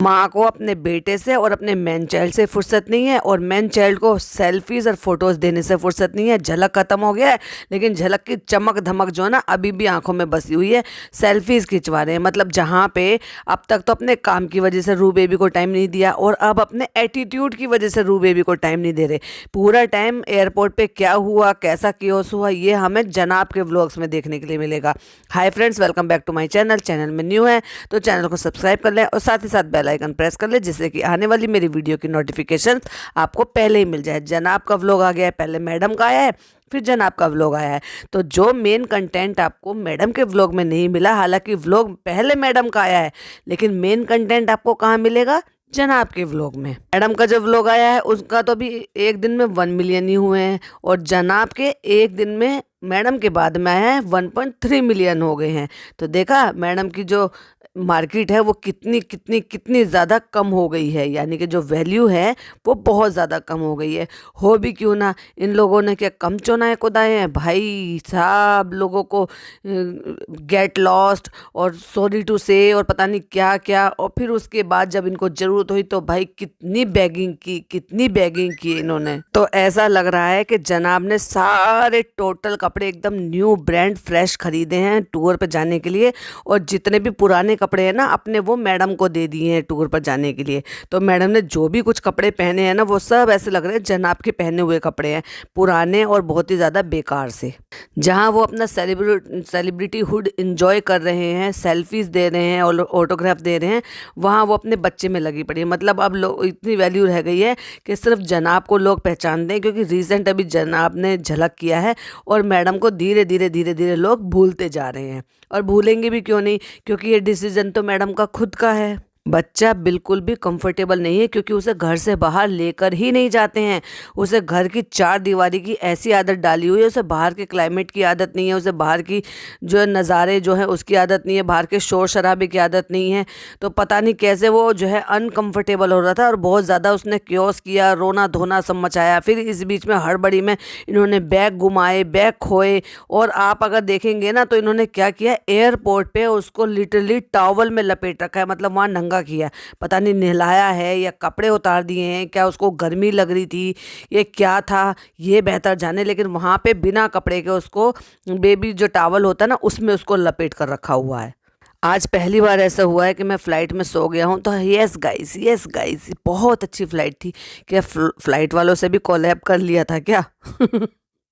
माँ को अपने बेटे से और अपने मैन चाइल्ड से फुर्सत नहीं है, और मैन चाइल्ड को सेल्फीज और फोटोज देने से फुर्सत नहीं है। झलक खत्म हो गया है, लेकिन झलक की चमक धमक जो है ना अभी भी आंखों में बसी हुई है। सेल्फीज खिंचवा रहे हैं, मतलब जहाँ पे अब तक तो अपने काम की वजह से रू बेबी को टाइम नहीं दिया, और अब अपने एटीट्यूड की वजह से रू बेबी को टाइम नहीं दे रहे। पूरा टाइम एयरपोर्ट पे क्या हुआ, कैसा कियोस हुआ, ये हमें जनाब के व्लॉग्स में देखने के लिए मिलेगा। Hi friends, welcome back to my channel. Channel में न्यू है तो चैनल को सब्सक्राइब कर लें और साथ ही साथ बेल आइकन प्रेस कर ले, जिससे कि आने वाली मेरी वीडियो की नोटिफिकेशन आपको पहले ही मिल जाए। जनाब का व्लॉग आ गया है, पहले मैडम का आया है, फिर जनाब का व्लॉग आया है। तो जो मेन कंटेंट आपको मैडम के व्लॉग में नहीं मिला, हालांकि व्लॉग पहले मैडम का आया है, लेकिन मेन कंटेंट आपको कहाँ मिलेगा? जनाब के व्लॉग में। मैडम का जो व्लॉग आया है उसका तो अभी एक दिन में 1 मिलियन ही हुए हैं, और जनाब के एक दिन में मैडम के बाद में आया है 1.3 मिलियन हो गए हैं। तो देखा मैडम की जो मार्केट है वो कितनी कितनी कितनी ज़्यादा कम हो गई है, यानी कि जो वैल्यू है वो बहुत ज़्यादा कम हो गई है। हो भी क्यों ना, इन लोगों ने क्या कम चुनाए कुदाए हैं भाई साहब। लोगों को गेट लॉस्ट और सॉरी टू से और पता नहीं क्या क्या, और फिर उसके बाद जब इनको ज़रूरत हुई तो भाई कितनी बैगिंग की, कितनी बैगिंग की इन्होंने। तो ऐसा लग रहा है कि जनाब ने सारे टोटल कपड़े एकदम न्यू ब्रांड फ्रेश खरीदे हैं टूर पर जाने के लिए, और जितने भी पुराने कपड़े हैं ना अपने वो मैडम को दे दिए हैं टूर पर जाने के लिए। तो मैडम ने जो भी कुछ कपड़े पहने हैं ना वो सब ऐसे लग रहे हैं जनाब के पहने हुए कपड़े हैं, पुराने और बहुत ही ज़्यादा बेकार से। जहां वो अपना सेलिब्रिटी हुड इंजॉय कर रहे हैं, सेल्फीज दे रहे हैं और ऑटोग्राफ दे रहे हैं, वहाँ वो अपने बच्चे में लगी पड़ी है। मतलब अब लोग इतनी वैल्यू रह गई है कि सिर्फ जनाब को लोग पहचानते हैं, क्योंकि रिसेंट अभी जनाब ने झलक किया है, और मैडम को धीरे धीरे धीरे धीरे लोग भूलते जा रहे हैं। और भूलेंगे भी क्यों नहीं, क्योंकि ये डिसीजन तो मैडम का खुद का है। बच्चा बिल्कुल भी कंफर्टेबल नहीं है, क्योंकि उसे घर से बाहर लेकर ही नहीं जाते हैं। उसे घर की चार दीवारी की ऐसी आदत डाली हुई है, उसे बाहर के क्लाइमेट की आदत नहीं है, उसे बाहर की जो नज़ारे जो है उसकी आदत नहीं है, बाहर के शोर शराबे की आदत नहीं है। तो पता नहीं कैसे वो जो है अनकंफर्टेबल हो रहा था, और बहुत ज़्यादा उसने क्योस किया, रोना धोना सब मचाया। फिर इस बीच में हड़बड़ी में इन्होंने बैग गुमाए, बैग खोए, और आप अगर देखेंगे ना तो इन्होंने क्या किया, एयरपोर्ट पे उसको लिटरली टॉवल में लपेट रखा है, मतलब वहाँ नंगा किया। पता नहीं नहलाया है या कपड़े उतार दिए हैं, क्या उसको गर्मी लग रही थी, ये क्या था ये बेहतर जाने, लेकिन वहाँ पे बिना कपड़े के उसको बेबी जो टॉवल होता है ना उसमें उसको लपेट कर रखा हुआ है। आज पहली बार ऐसा हुआ है कि मैं फ़्लाइट में सो गया हूँ। तो यस गाइस, बहुत अच्छी फ़्लाइट थी। क्या फ़्लाइट वालों से भी कोलैब कर लिया था क्या?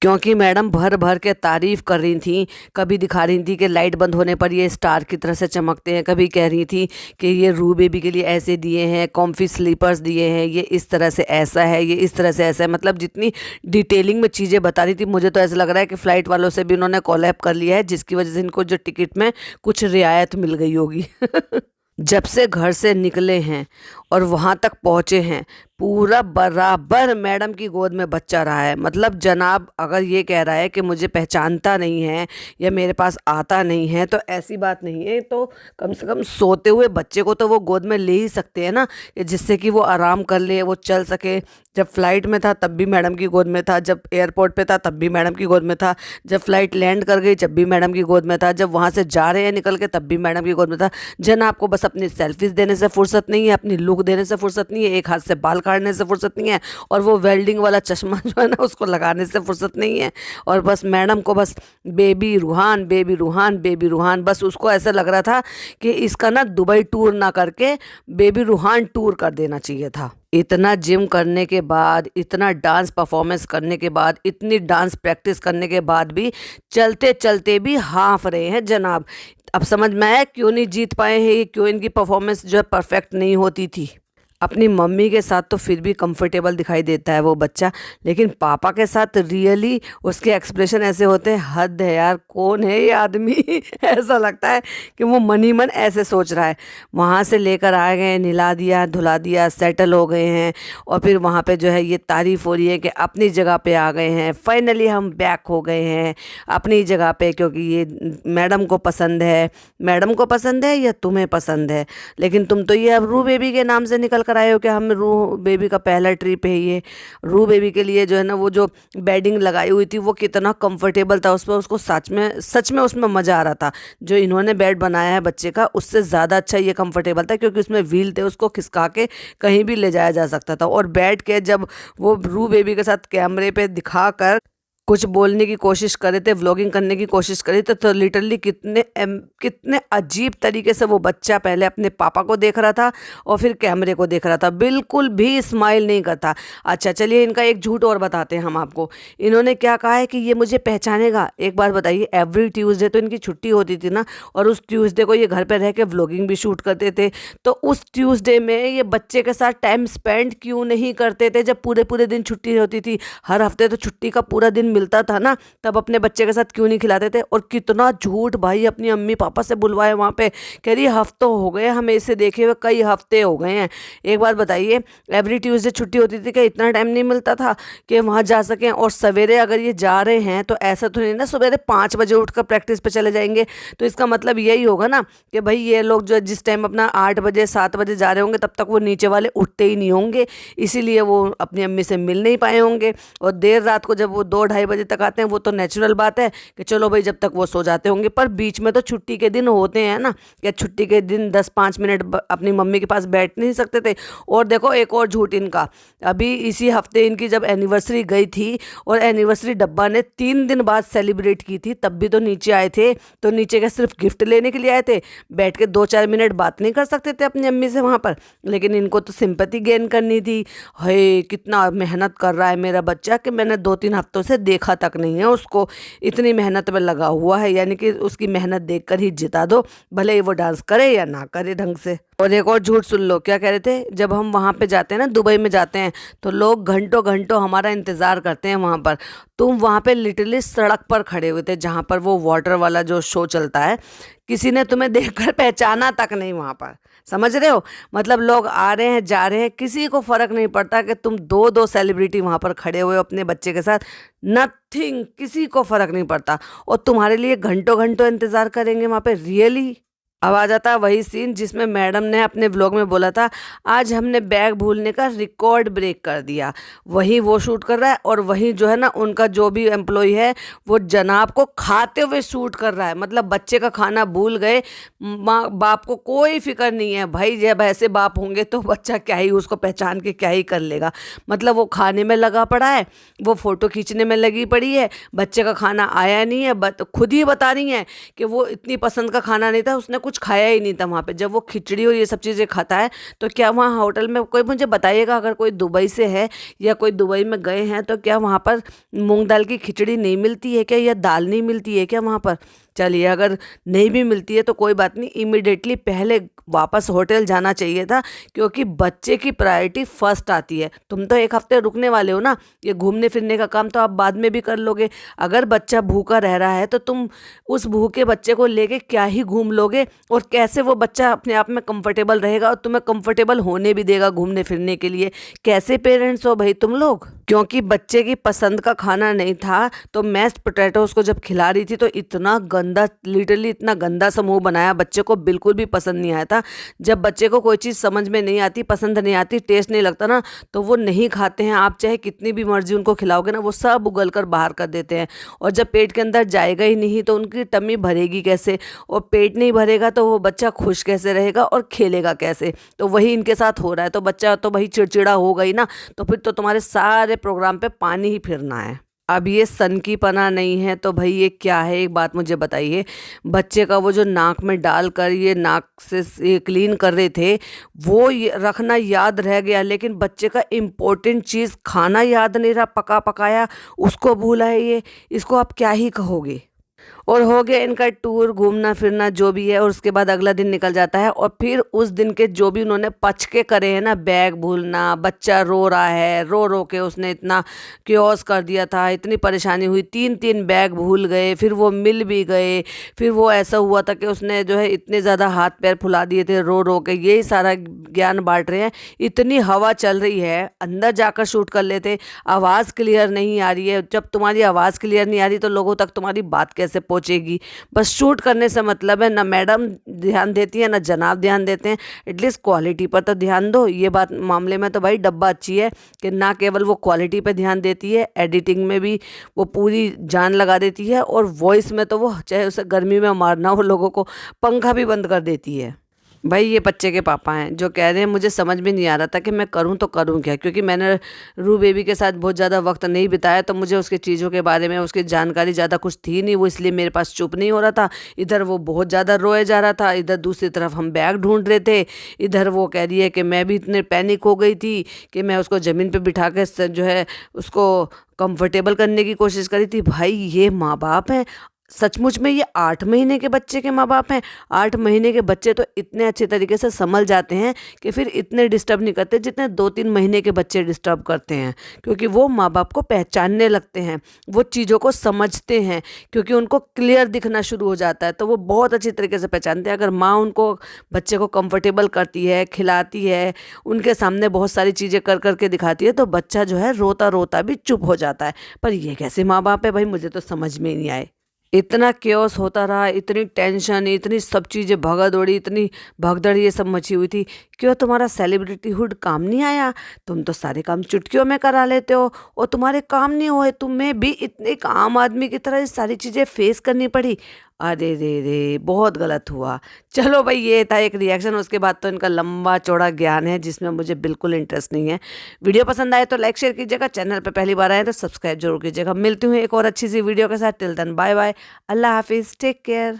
क्योंकि मैडम भर भर के तारीफ़ कर रही थी। कभी दिखा रही थी कि लाइट बंद होने पर ये स्टार की तरह से चमकते हैं, कभी कह रही थी कि ये रू बेबी के लिए ऐसे दिए हैं, कॉम्फी स्लीपर्स दिए हैं, ये इस तरह से ऐसा है, ये इस तरह से ऐसा है। मतलब जितनी डिटेलिंग में चीज़ें बता रही थी, मुझे तो ऐसा लग रहा है कि फ़्लाइट वालों से भी उन्होंने कोलैब कर लिया है, जिसकी वजह से इनको जो टिकट में कुछ रियायत मिल गई होगी। जब से घर से निकले हैं और वहाँ तक पहुँचे हैं, पूरा बराबर मैडम की गोद में बच्चा रहा है। मतलब जनाब अगर ये कह रहा है कि मुझे पहचानता नहीं है या मेरे पास आता नहीं है, तो ऐसी बात नहीं है। तो कम से कम सोते हुए बच्चे को तो वो गोद में ले ही सकते हैं ना, कि जिससे कि वो आराम कर ले, वो चल सके। जब फ्लाइट में था तब भी मैडम की गोद में था, जब एयरपोर्ट पे था तब भी मैडम की गोद में था, जब फ्लाइट लैंड कर गई जब भी मैडम की गोद में था, जब वहाँ से जा रहे हैं निकल के तब भी मैडम की गोद में था। जनाब को बस अपनी सेल्फीज देने से फुर्सत नहीं है, अपनी लुक देने से फुर्सत नहीं है, एक हाथ से बाल काटने से फुर्सत नहीं है, और वो वेल्डिंग वाला चश्मा जो है ना उसको लगाने से फुर्सत नहीं है। और बस मैडम को बस baby Ruhan baby Ruhan baby Ruhan, बस उसको ऐसा लग रहा था कि इसका ना दुबई टूर ना करके बेबी रूहान टूर कर देना चाहिए था। इतना जिम करने के बाद, इतना डांस परफॉर्मेंस करने के बाद, इतनी डांस प्रैक्टिस करने के बाद भी चलते चलते भी हाँफ रहे हैं जनाब। अब समझ में आया क्यों नहीं जीत पाए हैं, क्यों इनकी परफॉर्मेंस जो है परफेक्ट नहीं होती थी। अपनी मम्मी के साथ तो फिर भी कंफर्टेबल दिखाई देता है वो बच्चा, लेकिन पापा के साथ रियली उसके एक्सप्रेशन ऐसे होते हैं, हद है यार, कौन है ये आदमी। ऐसा लगता है कि वो मन ही मन ऐसे सोच रहा है। वहाँ से लेकर आ गए, नहला दिया धुला दिया, सेटल हो गए हैं, और फिर वहाँ पे जो है ये तारीफ़ हो रही है कि अपनी जगह पे आ गए हैं, फाइनली हम बैक हो गए हैं अपनी जगह पे, क्योंकि ये मैडम को पसंद है। मैडम को पसंद है या तुम्हें पसंद है, लेकिन तुम तो ये अब रू बेबी के नाम से निकल कर आए हो कि हम रू बेबी का पहला ट्रिप है ये, रू बेबी के लिए जो है ना वो जो बेडिंग लगाई हुई थी वो कितना कंफर्टेबल था, उस पर उसको सच में उसमें मज़ा आ रहा था। जो इन्होंने बेड बनाया है बच्चे का उससे ज़्यादा अच्छा ये कंफर्टेबल था, क्योंकि उसमें व्हील थे, उसको खिसका के कहीं भी ले जाया जा सकता था। और बैठ के जब वो रू बेबी के साथ कैमरे पे दिखा कर कुछ बोलने की कोशिश करे थे, व्लॉगिंग करने की कोशिश करी तो लिटरली कितने अजीब तरीके से वो बच्चा पहले अपने पापा को देख रहा था और फिर कैमरे को देख रहा था, बिल्कुल भी स्माइल नहीं करता। अच्छा चलिए, इनका एक झूठ और बताते हैं हम आपको। इन्होंने क्या कहा है कि ये मुझे पहचानेगा। एक बात बताइए, एवरी ट्यूसडे तो इनकी छुट्टी होती थी ना, और उस ट्यूसडे को ये घर पर रह के व्लॉगिंग भी शूट करते थे, तो उस ट्यूसडे में ये बच्चे के साथ टाइम स्पेंड क्यों नहीं करते थे जब पूरे पूरे दिन छुट्टी होती थी? हर हफ्ते तो छुट्टी का पूरा दिन मिलता था ना, तब अपने बच्चे के साथ क्यों नहीं खिलाते थे? और कितना झूठ भाई, अपनी अम्मी पापा से बुलवाए वहाँ पे, कह रही हफ्तों हो गए हमें इसे देखे हुए, कई हफ्ते हो गए हैं। एक बात बताइए, एवरी ट्यूसडे छुट्टी होती थी, क्या इतना टाइम नहीं मिलता था कि वहाँ जा सकें? और सवेरे अगर ये जा रहे हैं तो ऐसा तो नहीं ना सवेरे 5 बजे उठकर प्रैक्टिस पे चले जाएंगे, तो इसका मतलब यही होगा ना कि भाई ये लोग जो जिस टाइम अपना 8 बजे 7 बजे जा रहे होंगे तब तक वो नीचे वाले उठते ही नहीं होंगे, इसीलिए वो अपनी अम्मी से मिल नहीं पाए होंगे। और देर रात को जब वो 2-2:30 बजे तक आते हैं, वो तो नेचुरल बात है कि चलो भाई जब तक वो सो जाते होंगे, पर बीच में तो छुट्टी के दिन होते हैं ना, क्या छुट्टी के दिन 10-5 मिनट अपनी मम्मी के पास बैठ नहीं सकते थे? और देखो एक और झूठ इनका, अभी इसी हफ्ते इनकी जब एनिवर्सरी गई थी और एनिवर्सरी डब्बा ने 3 दिन बाद सेलिब्रेट की थी, तब भी तो नीचे आए थे, तो नीचे क्या सिर्फ गिफ्ट लेने के लिए आए थे? बैठ के 2-4 मिनट बात नहीं कर सकते थे अपनी अम्मी से वहाँ पर? लेकिन इनको तो सिंपैथी गेन करनी थी। है कितना मेहनत कर रहा है मेरा बच्चा कि मैंने 2-3 हफ्तों से देखा तक नहीं है उसको, इतनी मेहनत में लगा हुआ है, यानी कि उसकी मेहनत देखकर ही जिता दो, भले ही वो डांस करे या ना करे ढंग से। और एक और झूठ सुन लो, क्या कह रहे थे? जब हम वहाँ पे जाते हैं ना, दुबई में जाते हैं, तो लोग घंटों घंटों हमारा इंतज़ार करते हैं वहाँ पर। तुम वहाँ पे लिटरली सड़क पर खड़े हुए थे जहाँ पर वो वाटर वाला जो शो चलता है, किसी ने तुम्हें देखकर पहचाना तक नहीं वहाँ पर, समझ रहे हो? मतलब लोग आ रहे हैं जा रहे हैं, किसी को फ़र्क नहीं पड़ता कि तुम 2-2 सेलिब्रिटी वहाँ पर खड़े हुए हो अपने बच्चे के साथ, नथिंग, किसी को फ़र्क नहीं पड़ता। और तुम्हारे लिए घंटों घंटों इंतज़ार करेंगे वहाँ पे, रियली? अब आ जाता है वही सीन जिसमें मैडम ने अपने व्लॉग में बोला था, आज हमने बैग भूलने का रिकॉर्ड ब्रेक कर दिया। वही वो शूट कर रहा है, और वहीं जो है ना उनका जो भी एम्प्लॉय है वो जनाब को खाते हुए शूट कर रहा है। मतलब बच्चे का खाना भूल गए, माँ बाप को कोई फिक्र नहीं है भाई, जब ऐसे बाप होंगे तो बच्चा क्या ही उसको पहचान के क्या ही कर लेगा। मतलब वो खाने में लगा पड़ा है, वो फ़ोटो खींचने में लगी पड़ी है, बच्चे का खाना आया नहीं है, खुद ही बता रही हैं कि वो इतनी पसंद का खाना नहीं था, उसने कुछ खाया ही नहीं था वहाँ पे। जब वो खिचड़ी और ये सब चीज़ें खाता है तो क्या वहाँ होटल में, कोई मुझे बताइएगा अगर कोई दुबई से है या कोई दुबई में गए हैं, तो क्या वहाँ पर मूंग दाल की खिचड़ी नहीं मिलती है क्या, या दाल नहीं मिलती है क्या वहाँ पर? चलिए, अगर नहीं भी मिलती है तो कोई बात नहीं, इमीडिएटली पहले वापस होटल जाना चाहिए था, क्योंकि बच्चे की प्रायोरिटी फर्स्ट आती है। तुम तो 1 हफ्ते रुकने वाले हो ना, ये घूमने फिरने का काम तो आप बाद में भी कर लोगे। अगर बच्चा भूखा रह रहा है तो तुम उस भूखे बच्चे को लेके क्या ही घूम लोगे, और कैसे वो बच्चा अपने आप में कंफर्टेबल रहेगा और तुम्हें कंफर्टेबल होने भी देगा घूमने फिरने के लिए? कैसे पेरेंट्स हो भाई तुम लोग? क्योंकि बच्चे की पसंद का खाना नहीं था तो मैश्ड पोटैटो उसको जब खिला रही थी तो इतना गंदा, लिटरली इतना गंदा सा मुंह बनाया, बच्चे को बिल्कुल भी पसंद नहीं आया था। जब बच्चे को कोई चीज़ समझ में नहीं आती, पसंद नहीं आती, टेस्ट नहीं लगता ना, तो वो नहीं खाते हैं। आप चाहे कितनी भी मर्जी उनको खिलाओगे ना, वो सब उगल कर बाहर कर देते हैं। और जब पेट के अंदर जाएगा ही नहीं तो उनकी टमी भरेगी कैसे? और पेट नहीं भरेगा तो वो बच्चा खुश कैसे रहेगा और खेलेगा कैसे? तो वही इनके साथ हो रहा है। तो बच्चा तो भाई चिड़चिड़ा होगा ही ना, तो फिर तो तुम्हारे सारे प्रोग्राम पे पानी ही फिरना है। अब ये सन की पना नहीं है तो भाई ये क्या है? एक बात मुझे बताइए, बच्चे का वो जो नाक में डाल कर ये नाक से ये क्लीन कर रहे थे, वो रखना याद रह गया, लेकिन बच्चे का इम्पोर्टेंट चीज़ खाना याद नहीं रहा, पका पकाया उसको भूला है ये, इसको आप क्या ही कहोगे? और हो गया इनका टूर, घूमना फिरना जो भी है, और उसके बाद अगला दिन निकल जाता है। और फिर उस दिन के जो भी उन्होंने पचके करे हैं ना, बैग भूलना, बच्चा रो रहा है, रो रो के उसने इतना क्योस कर दिया था, इतनी परेशानी हुई, 3-3 बैग भूल गए, फिर वो मिल भी गए, फिर वो ऐसा हुआ था कि उसने जो है इतने ज़्यादा हाथ पैर फुला दिए थे रो रो के। यही सारा ज्ञान बांट रहे हैं। इतनी हवा चल रही है, अंदर जाकर शूट कर लेते, आवाज़ क्लियर नहीं आ रही है। जब तुम्हारी आवाज़ क्लियर नहीं आ रही तो लोगों तक तुम्हारी बात कैसे पहुँचेगी। बस शूट करने से मतलब है, ना मैडम ध्यान देती है ना जनाब ध्यान देते हैं। एटलीस्ट क्वालिटी पर तो ध्यान दो। ये बात मामले में तो भाई डब्बा अच्छी है कि ना केवल वो क्वालिटी पे ध्यान देती है, एडिटिंग में भी वो पूरी जान लगा देती है, और वॉइस में तो वो चाहे उसे गर्मी में मारना हो लोगों को, पंखा भी बंद कर देती है। भाई ये बच्चे के पापा हैं जो कह रहे हैं, मुझे समझ में नहीं आ रहा था कि मैं करूं तो करूं क्या, क्योंकि मैंने रू बेबी के साथ बहुत ज़्यादा वक्त नहीं बिताया, तो मुझे उसके चीज़ों के बारे में उसकी जानकारी ज़्यादा कुछ थी नहीं। वो इसलिए मेरे पास चुप नहीं हो रहा था। इधर वो बहुत ज़्यादा रोए जा रहा था, इधर दूसरी तरफ हम बैग ढूंढ रहे थे। इधर वो कह रही है कि मैं भी इतने पैनिक हो गई थी कि मैं उसको ज़मीन पर बिठा के जो है उसको कंफर्टेबल करने की कोशिश करी थी। भाई ये माँ बाप हैं, सचमुच में ये 8 महीने के बच्चे के माँ बाप हैं। 8 महीने के बच्चे तो इतने अच्छे तरीके से संभल जाते हैं कि फिर इतने डिस्टर्ब नहीं करते जितने 2-3 महीने के बच्चे डिस्टर्ब करते हैं, क्योंकि वो माँ बाप को पहचानने लगते हैं, वो चीज़ों को समझते हैं, क्योंकि उनको क्लियर दिखना शुरू हो जाता है, तो वो बहुत अच्छी तरीके से पहचानते हैं। अगर माँ उनको बच्चे को कंफर्टेबल करती है, खिलाती है, उनके सामने बहुत सारी चीज़ें कर करके दिखाती है, तो बच्चा जो है रोता रोता भी चुप हो जाता है। पर ये कैसे माँ बाप है भाई, मुझे तो समझ में ही नहीं आए। इतना केओस होता रहा, इतनी टेंशन, इतनी सब चीज़ें भगा दौड़ी, इतनी भगदड़ ये सब मची हुई थी। क्यों तुम्हारा सेलिब्रिटी हुड काम नहीं आया? तुम तो सारे काम चुटकियों में करा लेते हो, और तुम्हारे काम नहीं हुए, तुम्हें भी इतने एक आम आदमी की तरह ये सारी चीज़ें फेस करनी पड़ी। अरे रे रे, बहुत गलत हुआ। चलो भाई ये था एक रिएक्शन, उसके बाद तो इनका लंबा चौड़ा ज्ञान है जिसमें मुझे बिल्कुल इंटरेस्ट नहीं है। वीडियो पसंद आए तो लाइक शेयर कीजिएगा, चैनल पे पहली बार आए तो सब्सक्राइब जरूर कीजिएगा। मिलती हूँ एक और अच्छी सी वीडियो के साथ। टिल देन बाय बाय, अल्लाह हाफिज़, टेक केयर।